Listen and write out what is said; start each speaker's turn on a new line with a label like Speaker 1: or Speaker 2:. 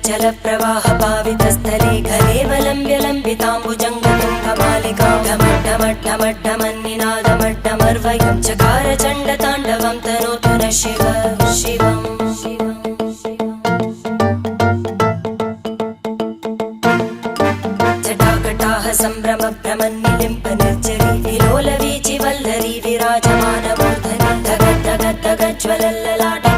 Speaker 1: जल प्रवाह पावितस्थले कलेवलम्ब्य लम्बिताम्बुजङ्गतुङ्गमालिकां ढमड्ढमड्ढमड्ढमन्निनादमड्ढमर्वयं चकार चण्डताण्डवं तनोतु न शिव शिवम् जटाकटाः सम्भ्रमभ्रमन्निलिम्प निर्जरी विलोलवीचि वल्लरी विराजमानमूर्धनि धगद्धगद्धगज्ज्वलल्ललाट